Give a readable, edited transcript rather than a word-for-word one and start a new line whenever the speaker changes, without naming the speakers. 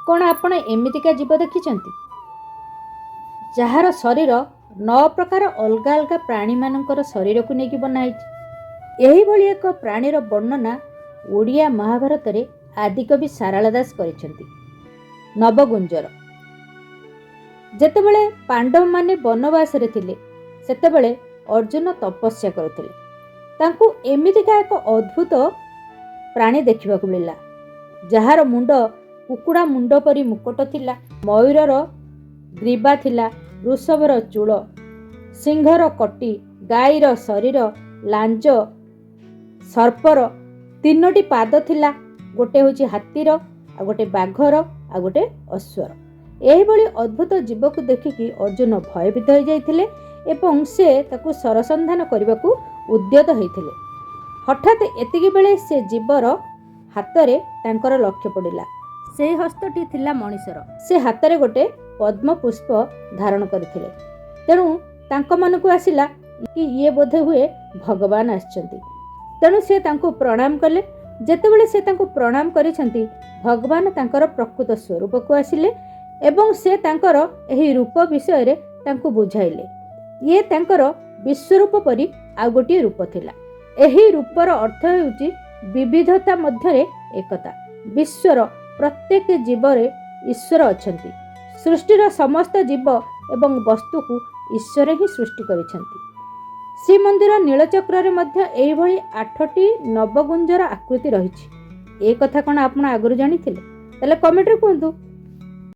କ'ଣ ଆପଣ ଏମିତିକା ଜୀବ ଦେଖିଛନ୍ତି ଯାହାର ଶରୀର 9 ପ୍ରକାର ଅଲଗା ଅଲଗା ପ୍ରାଣୀମାନଙ୍କର ଶରୀରକୁ ନେଇକି ବନା ହେଇଛି? ଏହିଭଳି ଏକ ପ୍ରାଣୀର ବର୍ଣ୍ଣନା ଓଡ଼ିଆ ମହାଭାରତରେ ଆଦିକବି ସାରଳା ଦାସ କରିଛନ୍ତି। ନବଗୁଞ୍ଜର। ଯେତେବେଳେ ପାଣ୍ଡବମାନେ ବନବାସରେ ଥିଲେ ସେତେବେଳେ ଅର୍ଜୁନ ତପସ୍ୟା କରୁଥିଲେ। ତାଙ୍କୁ ଏମିତିକା ଏକ ଅଦ୍ଭୁତ ପ୍ରାଣୀ ଦେଖିବାକୁ ମିଳିଲା ଯାହାର ମୁଣ୍ଡ କୁକୁଡ଼ା ମୁଣ୍ଡ ପରି ମୁକୁଟ ଥିଲା, ମୟୂରର ଗ୍ରୀବା ଥିଲା, ବୃଷଭର ଚୂଳ, ସିଂହର କଟି, ଗାଈର ଶରୀର, ଲାଞ୍ଜ, ସର୍ପର 3ଟି ପାଦ ଥିଲା, ଗୋଟେ ହେଉଛି ହାତୀର, ଆଉ ଗୋଟେ ବାଘର, ଆଉ ଗୋଟେ ଅଶ୍ୱର। ଏହିଭଳି ଅଦ୍ଭୁତ ଜୀବକୁ ଦେଖିକି ଅର୍ଜୁନ ଭୟଭୀତ ହୋଇଯାଇଥିଲେ ଏବଂ ସେ ତାକୁ ସରସନ୍ଧାନ କରିବାକୁ ଉଦ୍ୟତ ହୋଇଥିଲେ। ହଠାତ୍ ଏତିକି ବେଳେ ସେ ଜୀବର ହାତରେ ତାଙ୍କର ଲକ୍ଷ୍ୟ ପଡ଼ିଲା। ସେହି ହସ୍ତଟି ଥିଲା ମଣିଷର। ସେ ହାତରେ ଗୋଟେ ପଦ୍ମ ପୁଷ୍ପ ଧାରଣ କରିଥିଲେ। ତେଣୁ ତାଙ୍କ ମନକୁ ଆସିଲା କି ଇଏ ବୋଧେ ହୁଏ ଭଗବାନ ଆସିଛନ୍ତି। ତେଣୁ ସେ ତାଙ୍କୁ ପ୍ରଣାମ କଲେ। ଯେତେବେଳେ ସେ ତାଙ୍କୁ ପ୍ରଣାମ କରିଛନ୍ତି, ଭଗବାନ ତାଙ୍କର ପ୍ରକୃତ ସ୍ୱରୂପକୁ ଆସିଲେ ଏବଂ ସେ ତାଙ୍କର ଏହି ରୂପ ବିଷୟରେ ତାଙ୍କୁ ବୁଝାଇଲେ। ଇଏ ତାଙ୍କର ବିଶ୍ୱରୂପ ପରି ଆଉ ଗୋଟିଏ ରୂପ ଥିଲା। ଏହି ରୂପର ଅର୍ଥ ହେଉଛି ବିବିଧତା ମଧ୍ୟରେ ଏକତା। ବିଶ୍ୱର ପ୍ରତ୍ୟେକ ଜୀବରେ ଈଶ୍ୱର ଅଛନ୍ତି। ସୃଷ୍ଟିର ସମସ୍ତ ଜୀବ ଏବଂ ବସ୍ତୁକୁ ଈଶ୍ୱର ହିଁ ସୃଷ୍ଟି କରିଛନ୍ତି। ଶ୍ରୀମନ୍ଦିର ନୀଳଚକ୍ରରେ ମଧ୍ୟ ଏହିଭଳି 8ଟି ନବଗୁଞ୍ଜର ଆକୃତି ରହିଛି। ଏ କଥା କ'ଣ ଆପଣ ଆଗରୁ ଜାଣିଥିଲେ? ତାହେଲେ କମେଣ୍ଟରେ କୁହନ୍ତୁ।